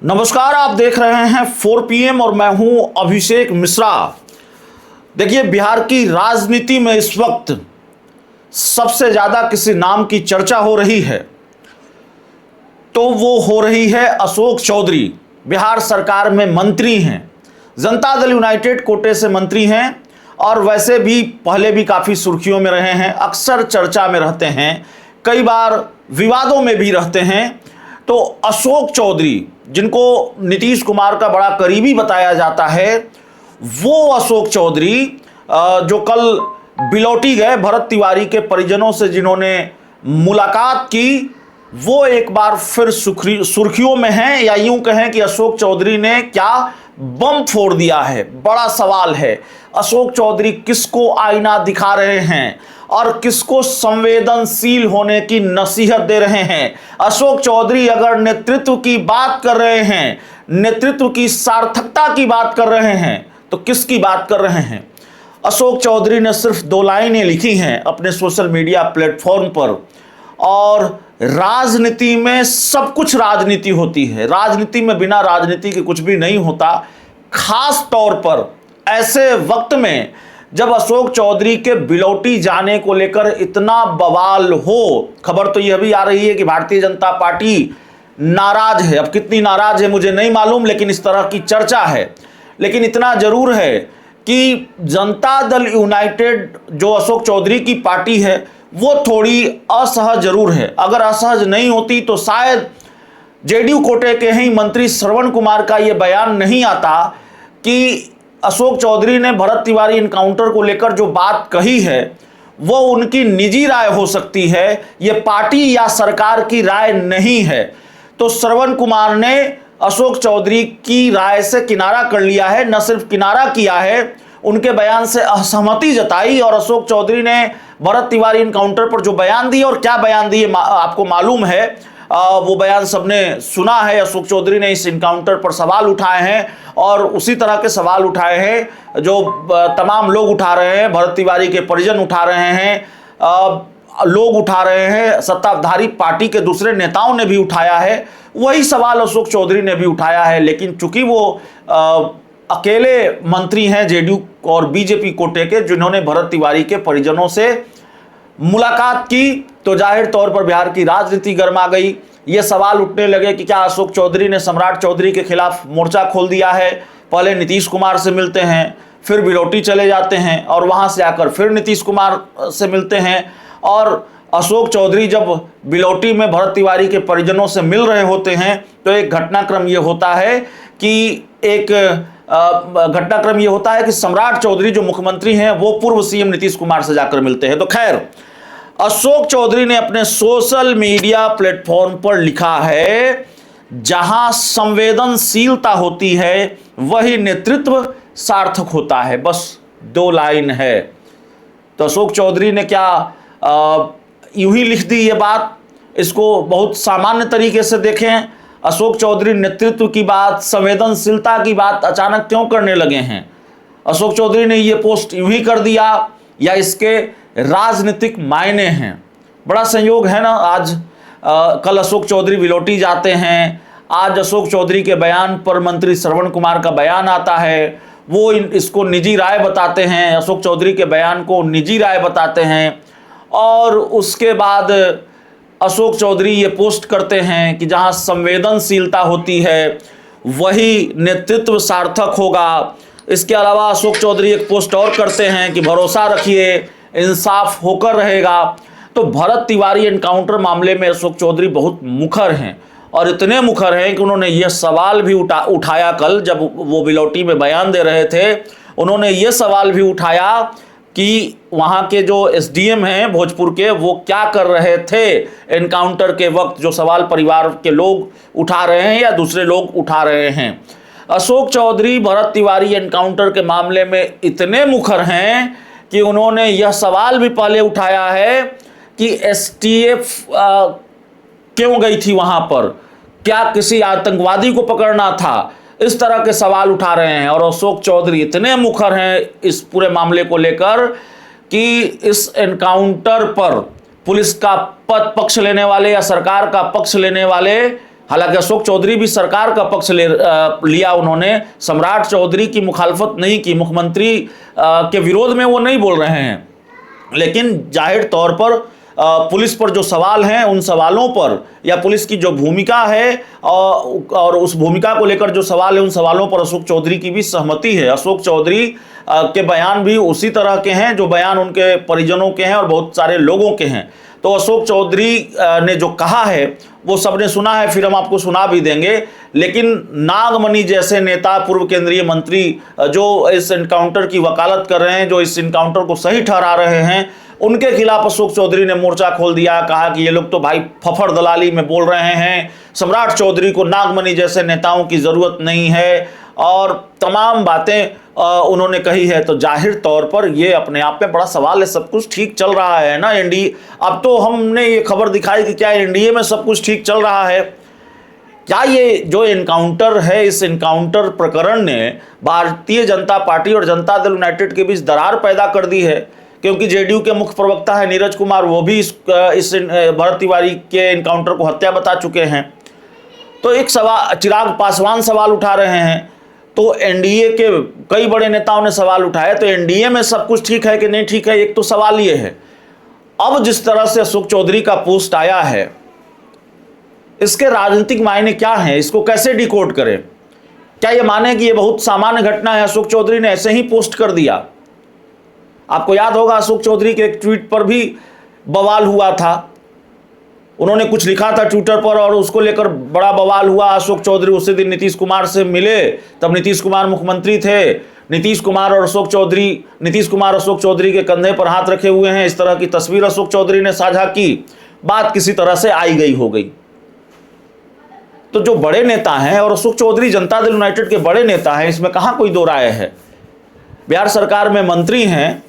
नमस्कार, आप देख रहे हैं 4 PM और मैं हूं अभिषेक मिश्रा। देखिए, बिहार की राजनीति में इस वक्त सबसे ज़्यादा किसी नाम की चर्चा हो रही है तो वो हो रही है अशोक चौधरी। बिहार सरकार में मंत्री हैं, जनता दल यूनाइटेड कोटे से मंत्री हैं और वैसे भी पहले भी काफ़ी सुर्खियों में रहे हैं, अक्सर चर्चा में रहते हैं, कई बार विवादों में भी रहते हैं। तो अशोक चौधरी, जिनको नीतीश कुमार का बड़ा करीबी बताया जाता है, वो अशोक चौधरी जो कल बिलौटी गए भरत तिवारी के परिजनों से जिन्होंने मुलाकात की, वो एक बार फिर सुर्खियों में हैं। या यूं कहें कि अशोक चौधरी ने क्या बम फोड़ दिया है। बड़ा सवाल है, अशोक चौधरी किसको आईना दिखा रहे हैं और किसको संवेदनशील होने की नसीहत दे रहे हैं। अशोक चौधरी अगर नेतृत्व की बात कर रहे हैं, नेतृत्व की सार्थकता की बात कर रहे हैं, तो किसकी बात कर रहे हैं। अशोक चौधरी ने सिर्फ 2 लाइनें लिखी हैं अपने सोशल मीडिया प्लेटफॉर्म पर, और राजनीति में सब कुछ राजनीति होती है, राजनीति में बिना राजनीति के कुछ भी नहीं होता। खास तौर पर ऐसे वक्त में जब अशोक चौधरी के बिलौटी जाने को लेकर इतना बवाल हो, खबर तो यह भी आ रही है कि भारतीय जनता पार्टी नाराज है। अब कितनी नाराज है मुझे नहीं मालूम, लेकिन इस तरह की चर्चा है। लेकिन इतना जरूर है कि जनता दल यूनाइटेड जो अशोक चौधरी की पार्टी है वो थोड़ी असहज जरूर है। अगर असहज नहीं होती तो शायद जेडीयू कोटे के ही मंत्री श्रवण कुमार का यह बयान नहीं आता कि अशोक चौधरी ने भरत तिवारी इनकाउंटर को लेकर जो बात कही है वो उनकी निजी राय हो सकती है, ये पार्टी या सरकार की राय नहीं है। तो श्रवण कुमार ने अशोक चौधरी की राय से किनारा कर लिया है, न सिर्फ किनारा किया है, उनके बयान से असहमति जताई। और अशोक चौधरी ने भरत तिवारी इनकाउंटर पर जो बयान दिए, और क्या बयान दिए आपको मालूम है, वो बयान सबने सुना है। अशोक चौधरी ने इस इनकाउंटर पर सवाल उठाए हैं और उसी तरह के सवाल उठाए हैं जो तमाम लोग उठा रहे हैं, भरत तिवारी के परिजन उठा रहे हैं, लोग उठा रहे हैं, सत्ताधारी पार्टी के दूसरे नेताओं ने भी उठाया है। वही सवाल अशोक चौधरी ने भी उठाया है, लेकिन चूंकि वो अकेले मंत्री हैं जेडीयू और बीजेपी कोटे के, जिन्होंने भरत तिवारी के परिजनों से मुलाकात की, तो जाहिर तौर पर बिहार की राजनीति गर्मा गई। ये सवाल उठने लगे कि क्या अशोक चौधरी ने सम्राट चौधरी के खिलाफ मोर्चा खोल दिया है। पहले नीतीश कुमार से मिलते हैं, फिर बिलौटी चले जाते हैं और वहां से आकर फिर नीतीश कुमार से मिलते हैं। और अशोक चौधरी जब बिलौटी में भरत तिवारी के परिजनों से मिल रहे होते हैं तो एक घटनाक्रम ये होता है कि सम्राट चौधरी जो मुख्यमंत्री हैं वो पूर्व सीएम नीतीश कुमार से जाकर मिलते हैं। तो खैर, अशोक चौधरी ने अपने सोशल मीडिया प्लेटफॉर्म पर लिखा है, जहां संवेदनशीलता होती है वही नेतृत्व सार्थक होता है। बस 2 लाइन है। तो अशोक चौधरी ने क्या यूं ही लिख दी ये बात। इसको बहुत सामान्य तरीके से देखें, अशोक चौधरी नेतृत्व की बात, संवेदनशीलता की बात अचानक क्यों करने लगे हैं। अशोक चौधरी ने ये पोस्ट यूं ही कर दिया या इसके राजनीतिक मायने हैं। बड़ा संयोग है ना, आज कल अशोक चौधरी बिलौटी जाते हैं, आज अशोक चौधरी के बयान पर मंत्री श्रवण कुमार का बयान आता है, वो इसको निजी राय बताते हैं, अशोक चौधरी के बयान को निजी राय बताते हैं, और उसके बाद अशोक चौधरी ये पोस्ट करते हैं कि जहां संवेदनशीलता होती है वही नेतृत्व सार्थक होगा। इसके अलावा अशोक चौधरी एक पोस्ट और करते हैं कि भरोसा रखिए, इंसाफ होकर रहेगा। तो भरत तिवारी एनकाउंटर मामले में अशोक चौधरी बहुत मुखर हैं, और इतने मुखर हैं कि उन्होंने यह सवाल भी उठाया कल जब वो बिलौटी में बयान दे रहे थे। उन्होंने ये सवाल भी उठाया कि वहाँ के जो एसडीएम हैं भोजपुर के, वो क्या कर रहे थे एनकाउंटर के वक्त, जो सवाल परिवार के लोग उठा रहे हैं या दूसरे लोग उठा रहे हैं। अशोक चौधरी भरत तिवारी एनकाउंटर के मामले में इतने मुखर हैं कि उन्होंने यह सवाल भी पहले उठाया है कि एसटीएफ क्यों गई थी वहाँ पर, क्या किसी आतंकवादी को पकड़ना था। इस तरह के सवाल उठा रहे हैं, और अशोक चौधरी इतने मुखर हैं इस पूरे मामले को लेकर कि इस एनकाउंटर पर पुलिस का पक्ष लेने वाले या सरकार का पक्ष लेने वाले हालांकि अशोक चौधरी भी सरकार का पक्ष लिया, उन्होंने सम्राट चौधरी की मुखालफत नहीं की, मुख्यमंत्री के विरोध में वो नहीं बोल रहे हैं, लेकिन जाहिर तौर पर पुलिस पर जो सवाल हैं उन सवालों पर, या पुलिस की जो भूमिका है और उस भूमिका को लेकर जो सवाल है उन सवालों पर अशोक चौधरी की भी सहमति है। अशोक चौधरी के बयान भी उसी तरह के हैं जो बयान उनके परिजनों के हैं और बहुत सारे लोगों के हैं। तो अशोक चौधरी ने जो कहा है वो सबने सुना है, फिर हम आपको सुना भी देंगे। लेकिन नागमणि जैसे नेता, पूर्व केंद्रीय मंत्री जो इस इनकाउंटर की वकालत कर रहे हैं, जो इस इनकाउंटर को सही ठहरा रहे हैं, उनके खिलाफ अशोक चौधरी ने मोर्चा खोल दिया। कहा कि ये लोग तो भाई फफड़ दलाली में बोल रहे हैं, सम्राट चौधरी को नागमणि जैसे नेताओं की जरूरत नहीं है, और तमाम बातें उन्होंने कही है। तो जाहिर तौर पर ये अपने आप में बड़ा सवाल है। सब कुछ ठीक चल रहा है ना एनडीए? अब तो हमने ये खबर दिखाई कि क्या एनडीए में सब कुछ ठीक चल रहा है? क्या ये जो इनकाउंटर है, इस इनकाउंटर प्रकरण ने भारतीय जनता पार्टी और जनता दल यूनाइटेड के बीच दरार पैदा कर दी है? क्योंकि जेडीयू के मुख्य प्रवक्ता है नीरज कुमार, वो भी इस भरत तिवारी के इनकाउंटर को हत्या बता चुके हैं। तो एक सवाल, चिराग पासवान सवाल उठा रहे हैं, तो एनडीए के कई बड़े नेताओं ने सवाल उठाए। तो एनडीए में सब कुछ ठीक है कि नहीं ठीक है, एक तो सवाल ये है। अब जिस तरह से अशोक चौधरी का पोस्ट आया है, इसके राजनीतिक मायने क्या हैं? इसको कैसे डिकोड करें? क्या ये माने कि ये बहुत सामान्य घटना है, अशोक चौधरी ने ऐसे ही पोस्ट कर दिया? आपको याद होगा अशोक चौधरी के एक ट्वीट पर भी बवाल हुआ था। उन्होंने कुछ लिखा था ट्विटर पर और उसको लेकर बड़ा बवाल हुआ। अशोक चौधरी उसी दिन नीतीश कुमार से मिले, तब नीतीश कुमार मुख्यमंत्री थे। नीतीश कुमार अशोक चौधरी के कंधे पर हाथ रखे हुए हैं, इस तरह की तस्वीर अशोक चौधरी ने साझा की। बात किसी तरह से आई गई हो गई। तो जो बड़े नेता हैं, और अशोक चौधरी जनता दल यूनाइटेड के बड़े नेता हैं, इसमें कहां कोई दो राय है। बिहार सरकार में मंत्री हैं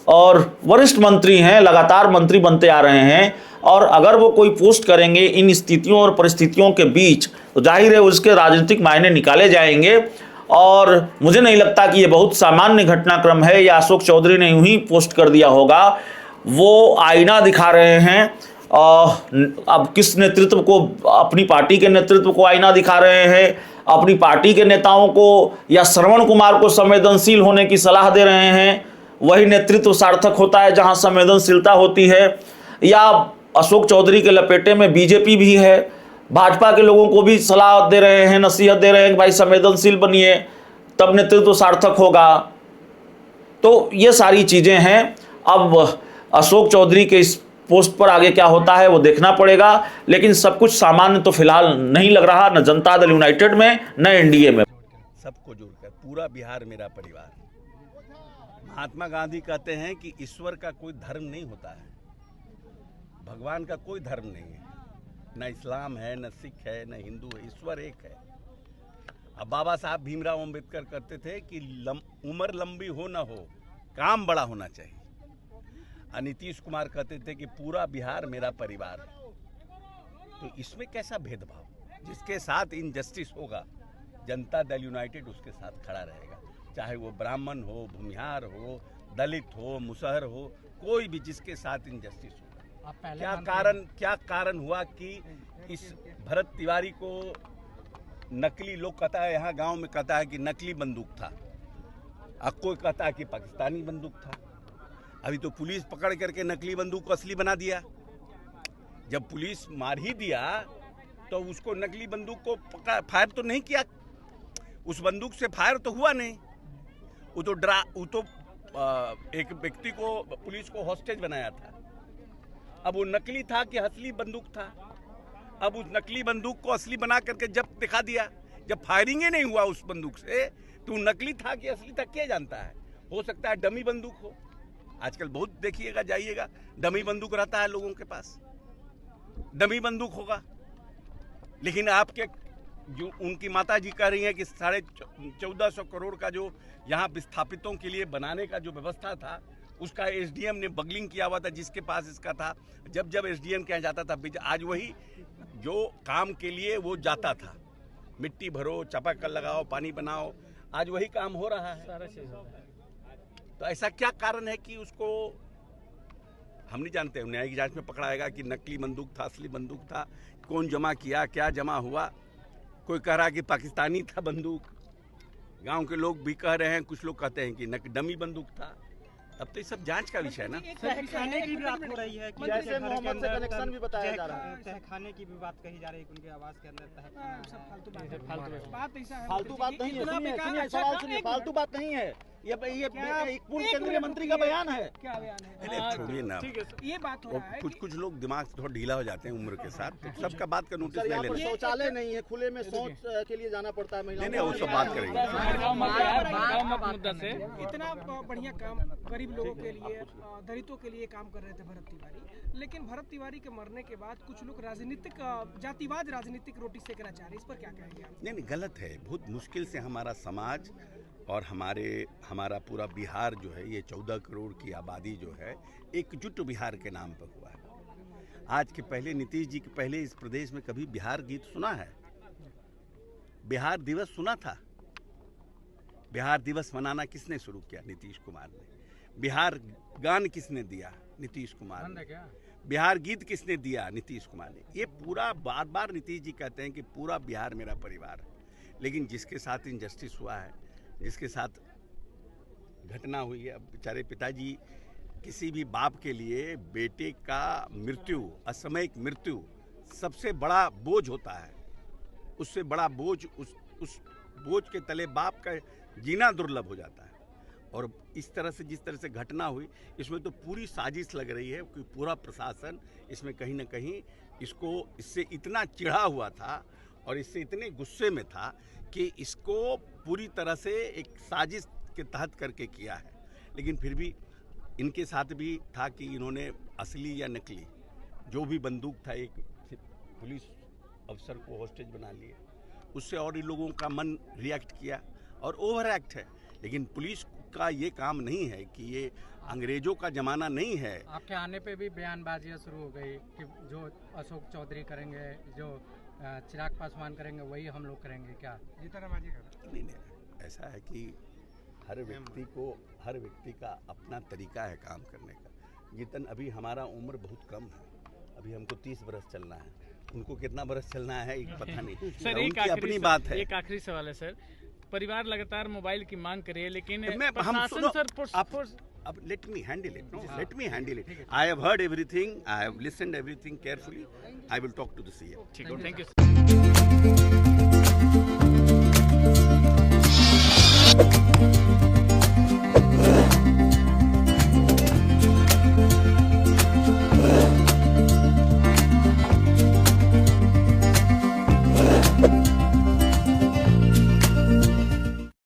और वरिष्ठ मंत्री हैं, लगातार मंत्री बनते आ रहे हैं, और अगर वो कोई पोस्ट करेंगे इन स्थितियों और परिस्थितियों के बीच, तो जाहिर है उसके राजनीतिक मायने निकाले जाएंगे। और मुझे नहीं लगता कि ये बहुत सामान्य घटनाक्रम है या अशोक चौधरी ने यूं ही पोस्ट कर दिया होगा। वो आईना दिखा रहे हैं, अब किस नेतृत्व को, अपनी पार्टी के नेतृत्व को आईना दिखा रहे हैं, अपनी पार्टी के नेताओं को या श्रवण कुमार को संवेदनशील होने की सलाह दे रहे हैं। वही नेतृत्व सार्थक होता है जहां संवेदनशीलता होती है। या अशोक चौधरी के लपेटे में बीजेपी भी है, भाजपा के लोगों को भी सलाह दे रहे हैं, नसीहत दे रहे हैं कि भाई संवेदनशील बनिए, तब नेतृत्व सार्थक होगा। तो ये सारी चीजें हैं। अब अशोक चौधरी के इस पोस्ट पर आगे क्या होता है वो देखना पड़ेगा, लेकिन सब कुछ सामान्य तो फिलहाल नहीं लग रहा, न जनता दल यूनाइटेड में न एनडीए में। सबको जोड़कर पूरा बिहार मेरा परिवार। महात्मा गांधी कहते हैं कि ईश्वर का कोई धर्म नहीं होता है, भगवान का कोई धर्म नहीं है, न इस्लाम है, न सिख है, न हिंदू है, ईश्वर एक है। अब बाबा साहब भीमराव अंबेडकर कहते थे कि उम्र लंबी हो न हो, काम बड़ा होना चाहिए। नीतीश कुमार कहते थे कि पूरा बिहार मेरा परिवार है। तो इसमें कैसा भेदभाव? जिसके साथ इनजस्टिस होगा, जनता दल यूनाइटेड उसके साथ खड़ा रहेगा, चाहे वो ब्राह्मण हो, भूमिहार हो, दलित हो, मुसहर हो, कोई भी जिसके साथ इनजस्टिस होगा। क्या कारण हुआ कि इस भरत तिवारी को नकली, लोग कहता है यहाँ गांव में कहता है कि नकली बंदूक था, अब कोई कहता है कि पाकिस्तानी बंदूक था। अभी तो पुलिस पकड़ करके नकली बंदूक को असली बना दिया। जब पुलिस मार ही दिया तो उसको नकली बंदूक को फायर तो नहीं किया, उस बंदूक से फायर तो हुआ नहीं। वो तो एक व्यक्ति को, पुलिस को हॉस्टेज बनाया था। अब वो नकली था कि असली बंदूक था? अब उस नकली बंदूक को असली बना करके जब दिखा दिया, जब फायरिंग ही नहीं हुआ उस बंदूक से, तो नकली था कि असली था क्या जानता है? हो सकता है डमी बंदूक हो। आजकल बहुत देखिएगा, जाइएगा, डमी बंदूक रहता है लोगों के पास, डमी बंदूक होगा। लेकिन आपके जो उनकी माता जी कह रही हैं कि 1450 करोड़ का जो यहाँ विस्थापितों के लिए बनाने का जो व्यवस्था था, उसका एसडीएम ने बगलिंग किया हुआ था, जिसके पास इसका था। जब एसडीएम के यहाँ जाता था, आज वही जो काम के लिए वो जाता था, मिट्टी भरो, चापाकल लगाओ, पानी बनाओ, आज वही काम हो रहा है। तो ऐसा क्या कारण है कि उसको हम नहीं जानते, न्यायिक जांच में पकड़ाएगा कि नकली बंदूक था, असली बंदूक था, कौन जमा किया, क्या जमा हुआ। कोई कह रहा कि पाकिस्तानी था बंदूक, गांव के लोग भी कह रहे हैं, कुछ लोग कहते हैं कि डमी बंदूक था। अब तो ये सब जांच का विषय है ना। तहखाने की भी बात हो रही है कि जैसे मोहम्मद से कनेक्शन भी बताया जा रहा है। तहखाने की भी बात कही जा रही है कि उनके आवास के अंदर फालतू बात नहीं है, सुनिए सवाल सुनिए, फालतू बात नहीं है, ये एक पूर्व केंद्रीय मंत्री का बयान है। क्या बयान है? अरे छोड़िए ना, ये बात हो रहा है कुछ लोग दिमाग से थोड़ा ढीला हो जाते हैं उम्र के साथ, तो सबका बात का नोटिस सर नहीं यहाँ पर लेना। शौचालय नहीं है, खुले में शौच के लिए जाना पड़ता है महिलाओं नहीं, वो सब बात करेंगे। इतना बढ़िया काम गरीब लोगों के लिए, दलितों के लिए काम कर रहे थे भरत तिवारी, लेकिन भरत तिवारी के मरने के बाद कुछ लोग राजनीतिक जातिवाद राजनीतिक रोटी सेकना चाह रहे हैं, इस पर क्या कहेंगे आप? नहीं, गलत है। बहुत मुश्किल से हमारा समाज और हमारा पूरा बिहार जो है, ये 14 करोड़ की आबादी जो है, एकजुट बिहार के नाम पर हुआ है। आज के पहले, नीतीश जी के पहले इस प्रदेश में कभी बिहार गीत सुना है? बिहार दिवस सुना था? बिहार दिवस मनाना किसने शुरू किया? नीतीश कुमार ने। बिहार गान किसने दिया? नीतीश कुमार ने। बिहार गीत किसने दिया? नीतीश कुमार ने। ये पूरा बार बार नीतीश जी कहते हैं कि पूरा बिहार मेरा परिवार है, लेकिन जिसके साथ इनजस्टिस हुआ है, जिसके साथ घटना हुई है, अब बेचारे पिताजी, किसी भी बाप के लिए बेटे का मृत्यु, असामयिक मृत्यु सबसे बड़ा बोझ होता है। उससे बड़ा बोझ, उस बोझ के तले बाप का जीना दुर्लभ हो जाता है। और इस तरह से, जिस तरह से घटना हुई, इसमें तो पूरी साजिश लग रही है कि पूरा प्रशासन इसमें कहीं ना कहीं इससे इतना चिढ़ा हुआ था और इससे इतने गुस्से में था कि इसको पूरी तरह से एक साजिश के तहत करके किया है। लेकिन फिर भी इनके साथ भी था कि इन्होंने असली या नकली जो भी बंदूक था, एक पुलिस अफसर को हॉस्टेज बना लिए, उससे और इन लोगों का मन रिएक्ट किया और ओवर एक्ट है। लेकिन पुलिस का ये काम नहीं है कि ये अंग्रेजों का जमाना नहीं है। आपके आने पे भी बयानबाजियां शुरू हो गई कि जो अशोक चौधरी करेंगे, जो चिराग पासवान करेंगे, वही हम लोग करेंगे। क्या जीतनबाजी कर? नहीं, ऐसा है कि हर व्यक्ति का अपना तरीका है काम करने का। जीतन, अभी हमारा उम्र बहुत कम है, अभी हमको 30 बरस चलना है, उनको कितना बरस चलना है पता नहीं। सर, उनकी अपनी बात है। एक आखिरी सवाल है सर, परिवार लगातार मोबाइल की मांग करे, लेकिन प्रशासन सर, अब let me handle it. No, let me handle it. I have heard everything. I have listened everything carefully. I will talk to the CM. ठीक है, थैंक यू।